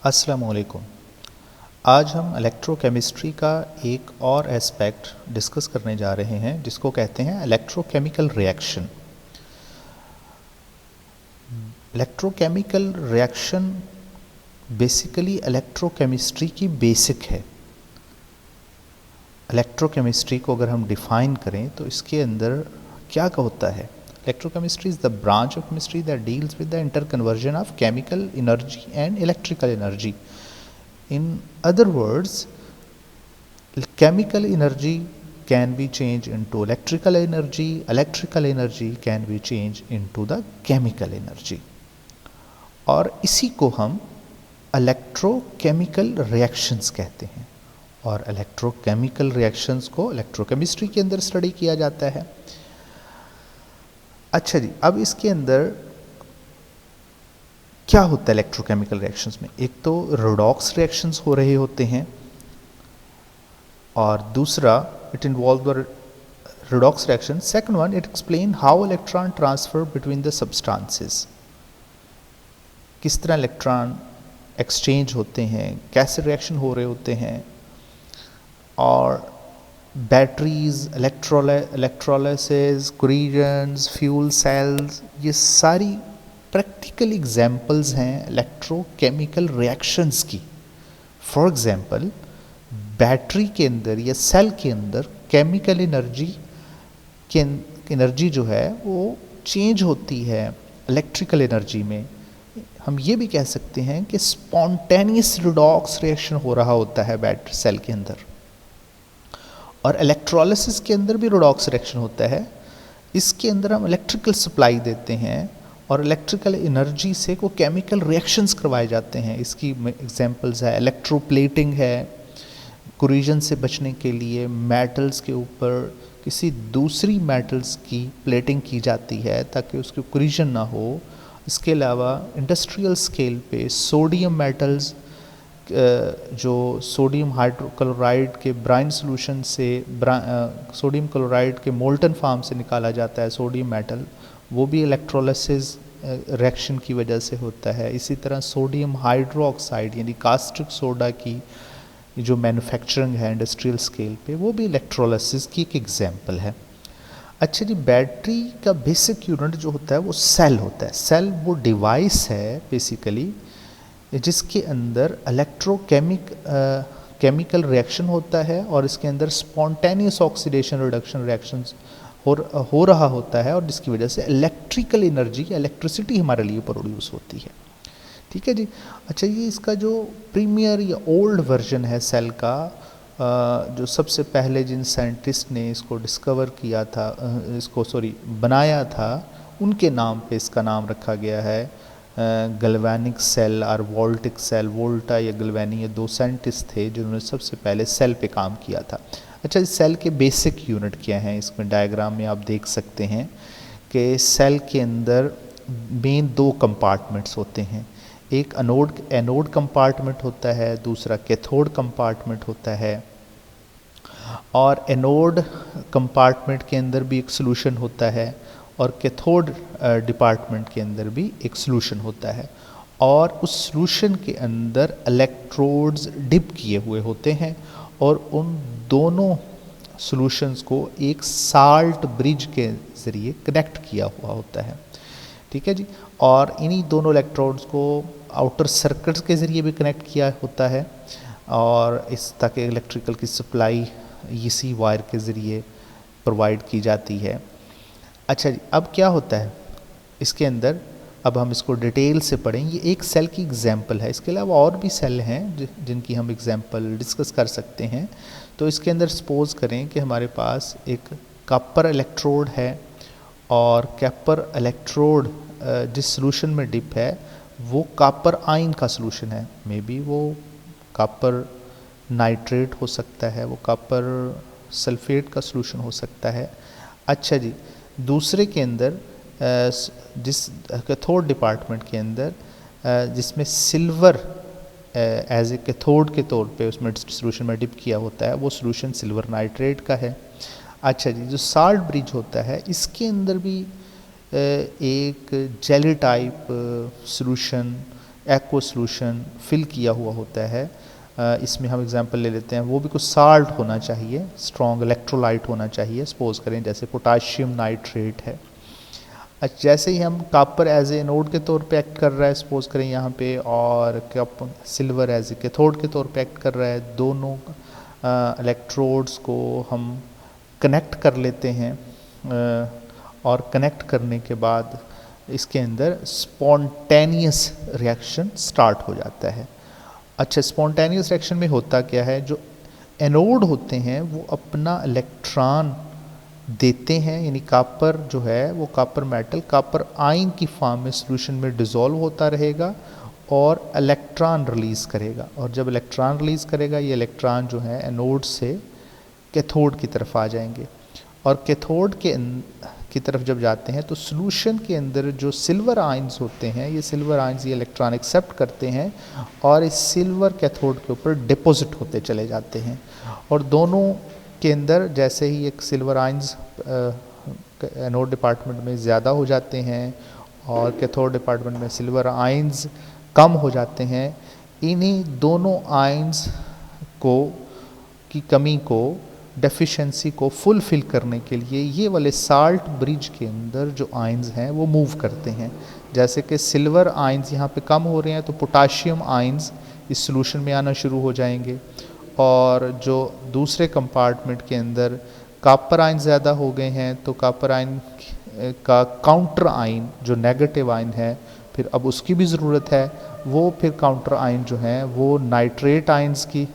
अस्सलामुअलैकुम। आज हम इलेक्ट्रोकेमिस्ट्री का एक और एस्पेक्ट डिस्कस करने जा रहे हैं जिसको कहते हैं electrochemical reaction. Electrochemical reaction basically electrochemistry की बेसिक है। इलेक्ट्रोकेमिस्ट्री को अगर हम डिफाइन करें तो इसके अंदर क्या होता है? Electrochemistry is the branch of chemistry that deals with the interconversion of chemical energy and electrical energy. In other words, chemical energy can be changed into electrical energy can be changed into the chemical energy, और इसी को हम electrochemical reactions कहते हैं। और electrochemical reactions को electrochemistry के अंदर स्टडी किया जाता है। अच्छा जी, अब इसके अंदर क्या होता है इलेक्ट्रोकेमिकल रिएक्शंस में? एक तो रेडॉक्स रिएक्शंस हो रहे होते हैं और दूसरा it involve the redox reaction. Second one, it explain how electron transfer between the substances. किस तरह इलेक्ट्रॉन एक्सचेंज होते हैं, कैसे रिएक्शन हो रहे होते हैं। और batteries, electrolysis, collisions, fuel cells, ये सारी प्रैक्टिकल एग्जाम्पल्स हैं इलेक्ट्रोकेमिकल रिएक्शंस की। फॉर एग्जांपल, बैटरी के अंदर या सेल के अंदर केमिकल एनर्जी जो है वो चेंज होती है इलेक्ट्रिकल एनर्जी में। हम ये भी कह सकते हैं कि स्पॉन्टेनियस रिडॉक्स रिएक्शन हो रहा होता है बैटरी सेल के अंदर। और इलेक्ट्रोलिसिस के अंदर भी रिडॉक्स रिएक्शन होता है। इसके अंदर हम इलेक्ट्रिकल सप्लाई देते हैं और इलेक्ट्रिकल एनर्जी से को केमिकल रिएक्शंस करवाए जाते हैं। इसकी एग्जांपल्स है इलेक्ट्रोप्लेटिंग है, कोरिजन से बचने के लिए मेटल्स के ऊपर किसी दूसरी मेटल्स की प्लेटिंग की जाती है ताकि उसकी कोरिजन ना हो। इसके अलावा इंडस्ट्रियल स्केल पे सोडियम मेटल्स, जो सोडियम हाइड्रोक्लोराइड के ब्राइन सोल्यूशन से सोडियम क्लोराइड के मोल्टन फॉर्म से निकाला जाता है सोडियम मेटल, वो भी इलेक्ट्रोलिसिस रिएक्शन की वजह से होता है। इसी तरह सोडियम हाइड्रोक्साइड यानी कास्टिक सोडा की जो मैन्युफैक्चरिंग है इंडस्ट्रियल स्केल पे, वो भी इलेक्ट्रोलिसिस की एक एग्जांपल है। अच्छा जी, बैटरी का बेसिक यूनिट जो होता है वो सेल होता है। सेल वो डिवाइस है बेसिकली जिसके अंदर केमिकल रिएक्शन होता है और इसके अंदर स्पॉन्टेनियस ऑक्सीडेशन रिडक्शन रिएक्शंस हो रहा होता है और जिसकी वजह से इलेक्ट्रिकल एनर्जी या इलेक्ट्रिसिटी हमारे लिए प्रोड्यूस होती है। ठीक है जी। अच्छा, ये इसका जो प्रीमियर या ओल्ड वर्जन है सेल का, जो सबसे पहले जिन साइंटिस्ट ने इसको डिस्कवर किया था, बनाया था, उनके नाम पे इसका नाम रखा गया है गैल्वेनिक सेल और वोल्टिक सेल। वोल्टा या गैल्वेनी, ये दो साइंटिस्ट थे जिन्होंने सबसे पहले सेल पे काम किया था। अच्छा, इस सेल के बेसिक यूनिट क्या हैं? इसमें डायग्राम में आप देख सकते हैं कि सेल के अंदर मेन दो कंपार्टमेंट्स होते हैं। एक एनोड कंपार्टमेंट होता है, दूसरा कैथोड कंपार्टमेंट होता है। और एनोड कंपार्टमेंट के अंदर भी एक सॉल्यूशन होता है और कैथोड डिपार्टमेंट के अंदर भी एक सॉल्यूशन होता है। और उस सॉल्यूशन के अंदर इलेक्ट्रोड्स डिप किए हुए होते हैं और उन दोनों सॉल्यूशंस को एक साल्ट ब्रिज के ज़रिए कनेक्ट किया हुआ होता है। ठीक है जी। और इन्हीं दोनों इलेक्ट्रोड्स को आउटर सर्किट्स के ज़रिए भी कनेक्ट किया होता है और इस ताकि इलेक्ट्रिकल की सप्लाई इसी वायर के ज़रिए प्रोवाइड की जाती है। अच्छा जी, अब क्या होता है इसके अंदर? अब हम इसको डिटेल से पढ़ें। ये एक सेल की एग्जांपल है, इसके अलावा और भी सेल हैं जिनकी हम एग्जांपल डिस्कस कर सकते हैं। तो इसके अंदर सपोज करें कि हमारे पास एक कॉपर इलेक्ट्रोड है और कॉपर इलेक्ट्रोड जिस सॉल्यूशन में डिप है वो कॉपर आयन का सॉल्यूशन है। मे बी वो कॉपर नाइट्रेट हो सकता है, वो कॉपर सल्फेट का सॉल्यूशन हो सकता है। अच्छा जी, दूसरे के अंदर जिस कैथोड डिपार्टमेंट के अंदर जिसमें सिल्वर एज ए कैथोड के तौर पे उसमें सॉल्यूशन में डिप किया होता है, वो सॉल्यूशन सिल्वर नाइट्रेट का है। अच्छा जी, जो साल्ट ब्रिज होता है इसके अंदर भी एक jelly type solution aqua solution fill किया हुआ होता है। इसमें हम एग्जांपल ले लेते हैं, वो भी कुछ साल्ट होना चाहिए, स्ट्रॉन्ग इलेक्ट्रोलाइट होना चाहिए, सपोज करें जैसे पोटाशियम नाइट्रेट है। अच्छा, जैसे ही हम कॉपर एज ए एनोड के तौर पे एक्ट कर रहा है, सपोज करें यहाँ पे, और सिल्वर एज ए कैथोड के तौर पे एक्ट कर रहा है, दोनों इलेक्ट्रोड्स को हम कनेक्ट कर लेते हैं, और कनेक्ट करने के बाद इसके अंदर स्पॉन्टेनियस रिएक्शन स्टार्ट हो जाता है। अच्छा, स्पॉन्टेनियस रिएक्शन में होता क्या है, जो एनोड होते हैं वो अपना इलेक्ट्रॉन देते हैं, यानी कॉपर जो है वो कॉपर मेटल कॉपर आयन की फॉर्म में सॉल्यूशन में डिसॉल्व होता रहेगा और इलेक्ट्रॉन रिलीज़ करेगा, और जब इलेक्ट्रॉन रिलीज़ करेगा ये इलेक्ट्रॉन जो है एनोड से कैथोड की तरफ आ जाएंगे, और कैथोड की तरफ जब जाते हैं तो सॉल्यूशन के अंदर जो सिल्वर आयंस होते हैं, ये सिल्वर आयंस ये इलेक्ट्रॉन एक्सेप्ट करते हैं और इस सिल्वर कैथोड के ऊपर डिपॉजिट होते चले जाते हैं, और दोनों के अंदर जैसे ही एक सिल्वर आयंस एनोड डिपार्टमेंट में ज़्यादा हो जाते हैं और कैथोड डिपार्टमेंट में सिल्वर आयंस कम हो जाते हैं, इन्हीं दोनों आयंस की कमी को, डेफिशिएंसी को फुलफिल करने के लिए ये वाले साल्ट ब्रिज के अंदर जो आयंस हैं वो मूव करते हैं। जैसे कि सिल्वर आयंस यहाँ पे कम हो रहे हैं तो पोटाशियम आयंस इस सॉल्यूशन में आना शुरू हो जाएंगे, और जो दूसरे कंपार्टमेंट के अंदर कॉपर आयन ज़्यादा हो गए हैं तो कॉपर आयन का काउंटर आयन जो नेगेटिव आयन है, फिर अब उसकी भी ज़रूरत है, वो फिर काउंटर आयन जो हैं वो नाइट्रेट आयंस की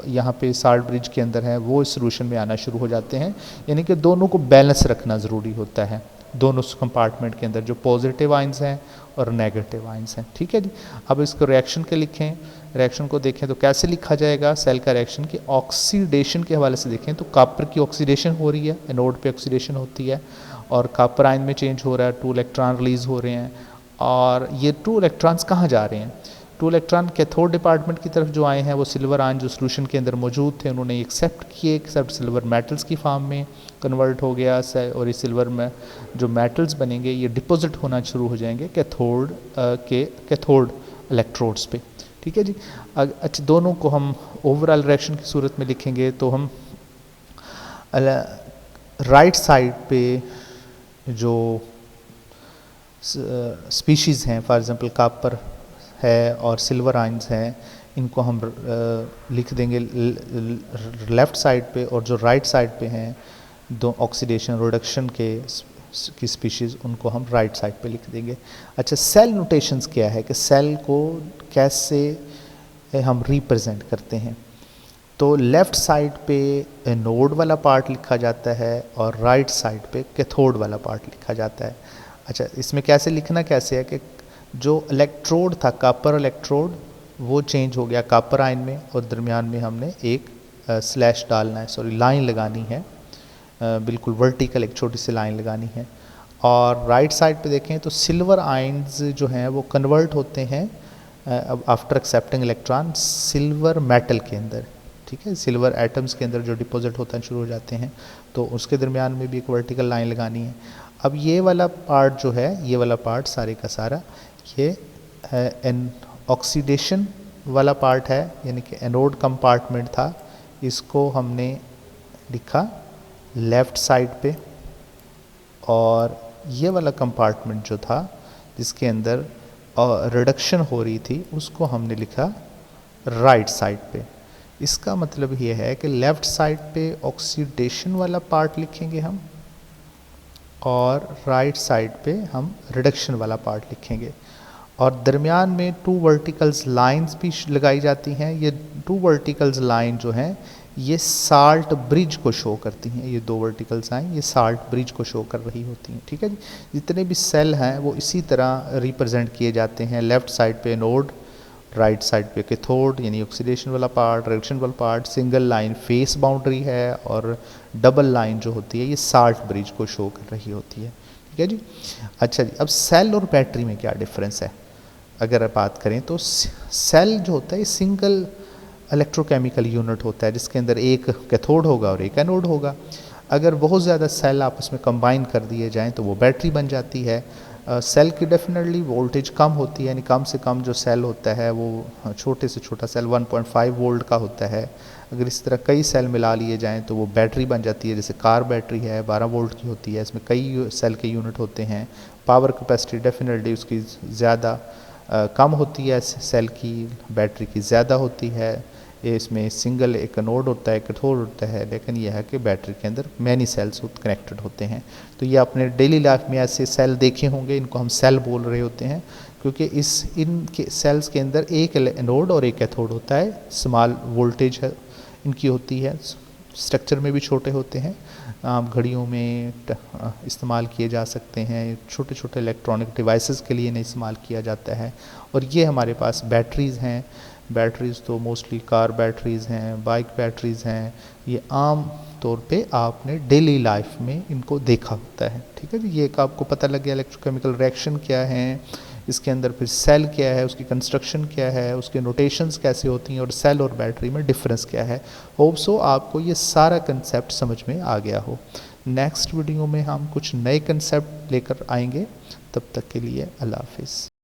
यहाँ पे साल्ट ब्रिज के अंदर है, वो इस सॉल्यूशन में आना शुरू हो जाते हैं। यानी कि दोनों को बैलेंस रखना ज़रूरी होता है, दोनों कंपार्टमेंट के अंदर जो पॉजिटिव आयंस हैं और नेगेटिव आयंस हैं। ठीक है जी। अब इसको रिएक्शन के लिखें, रिएक्शन को देखें तो कैसे लिखा जाएगा, सेल का रिएक्शन की ऑक्सीडेशन के हवाले से देखें तो कॉपर की ऑक्सीडेशन हो रही है, एनोड पे ऑक्सीडेशन होती है और कॉपर आयन में चेंज हो रहा है, 2 इलेक्ट्रॉन रिलीज़ हो रहे हैं, और ये 2 इलेक्ट्रॉन्स कहाँ जा रहे हैं, 2 इलेक्ट्रॉन कैथोड डिपार्टमेंट की तरफ जो आए हैं वो सिल्वर आयन जो सॉल्यूशन के अंदर मौजूद थे उन्होंने एक्सेप्ट किए, एक्सेप्ट सिल्वर मेटल्स की फॉर्म में कन्वर्ट हो गया, और इस सिल्वर में जो मेटल्स बनेंगे ये डिपॉजिट होना शुरू हो जाएंगे कैथोड इलेक्ट्रोड्स पे। ठीक है जी। अच्छा, दोनों को हम ओवरऑल रिएक्शन की सूरत में लिखेंगे तो हम राइट साइड पे जो स्पीशीज़ हैं, फॉर एग्जांपल कॉपर है और सिल्वर आयंस हैं, इनको हम लिख देंगे लेफ़्ट साइड पे, और जो राइट साइड पे हैं दो ऑक्सीडेशन रिडक्शन की स्पीशीज़ उनको हम राइट साइड पे लिख देंगे। अच्छा, सेल नोटेशंस क्या है कि सेल को कैसे हम रिप्रेजेंट करते हैं, तो लेफ़्ट साइड पे एनोड वाला पार्ट लिखा जाता है और राइट साइड पे कैथोड वाला पार्ट लिखा जाता है। अच्छा, इसमें कैसे लिखना कैसे है कि जो इलेक्ट्रोड था कॉपर इलेक्ट्रोड वो चेंज हो गया कॉपर आयन में, और दरमियान में हमने एक स्लैश डालना है, सॉरी लाइन लगानी है, बिल्कुल वर्टिकल एक छोटी सी लाइन लगानी है। और राइट साइड पे देखें तो सिल्वर आयंस जो हैं वो कन्वर्ट होते हैं after accepting electron silver metal के अंदर। ठीक है, सिल्वर एटम्स के अंदर जो डिपॉजिट होता शुरू हो जाते हैं, तो उसके दरमियान में भी एक वर्टिकल लाइन लगानी है। अब ये वाला पार्ट जो है, ये वाला पार्ट सारे का सारा ये एन ऑक्सीडेशन वाला पार्ट है, यानी कि एनोड कंपार्टमेंट था, इसको हमने लिखा लेफ़्ट साइड पे, और ये वाला कंपार्टमेंट जो था जिसके अंदर रिडक्शन हो रही थी उसको हमने लिखा राइट साइड पे। इसका मतलब ये है कि लेफ़्ट साइड पे ऑक्सीडेशन वाला पार्ट लिखेंगे हम, और राइट साइड पे हम रिडक्शन वाला पार्ट लिखेंगे, और दरमियान में 2 वर्टिकल्स लाइंस भी लगाई जाती हैं। ये 2 वर्टिकल्स लाइन जो हैं ये साल्ट ब्रिज को शो करती हैं, ये 2 वर्टिकल्स लाइन ये साल्ट ब्रिज को शो कर रही होती हैं। ठीक है जी। जितने भी सेल हैं वो इसी तरह रिप्रेजेंट किए जाते हैं, लेफ़्ट साइड पे एनोड, राइट साइड पे कैथोड यानी ऑक्सीडेशन वाला पार्ट, रिडक्शन वाला part, single line face boundary है, और डबल लाइन जो होती है ये साल्ट ब्रिज को शो कर रही होती है। ठीक है जी। अच्छा जी, अब सेल और बैटरी में क्या डिफरेंस है अगर बात करें तो सेल जो होता है सिंगल इलेक्ट्रोकेमिकल यूनिट होता है जिसके अंदर एक कैथोड होगा और एक एनोड होगा। अगर बहुत ज़्यादा सेल आपस में कंबाइन कर दिए जाएं तो वो बैटरी बन जाती है। सेल की डेफिनेटली वोल्टेज कम होती है, यानी कम से कम जो सेल होता है वो छोटे से छोटा सेल 1.5 वोल्ट का होता है। अगर इस तरह कई सेल मिला लिए जाएं तो वो बैटरी बन जाती है। जैसे कार बैटरी है 12 वोल्ट की होती है, इसमें कई सेल के यूनिट होते हैं। पावर कैपेसिटी डेफिनेटली उसकी ज़्यादा कम होती है, सेल की बैटरी की ज़्यादा होती है। इसमें सिंगल एक एनोड होता है, कैथोड होता है, लेकिन यह है कि बैटरी के अंदर मैनी सेल्स कनेक्टेड होते हैं। तो ये आपने डेली लाइफ में ऐसे सेल देखे होंगे, इनको हम सेल बोल रहे होते हैं क्योंकि इनके सेल्स के अंदर एक एनोड और एक कैथोड होता है। स्मॉल वोल्टेज है इनकी होती है, स्ट्रक्चर में भी छोटे होते हैं। घड़ियों में इस्तेमाल किए जा सकते हैं, छोटे छोटे इलेक्ट्रॉनिक डिवाइसेस के लिए इन्हें इस्तेमाल किया जाता है। और ये हमारे पास बैटरीज़ हैं। बैटरीज़ तो मोस्टली कार बैटरीज़ हैं, बाइक बैटरीज़ हैं। ये आम तौर पे आपने डेली लाइफ में इनको देखा होता है। ठीक है जी, ये एक आपको पता लग गया इलेक्ट्रोकेमिकल रिएक्शन क्या है, इसके अंदर फिर सेल क्या है, उसकी कंस्ट्रक्शन क्या है, उसके नोटेशंस कैसे होती हैं और सेल और बैटरी में डिफरेंस क्या है। होप सो आपको ये सारा कंसेप्ट समझ में आ गया हो। नेक्स्ट वीडियो में हम कुछ नए कंसेप्ट लेकर आएंगे। तब तक के लिए अल्लाह हाफिज़।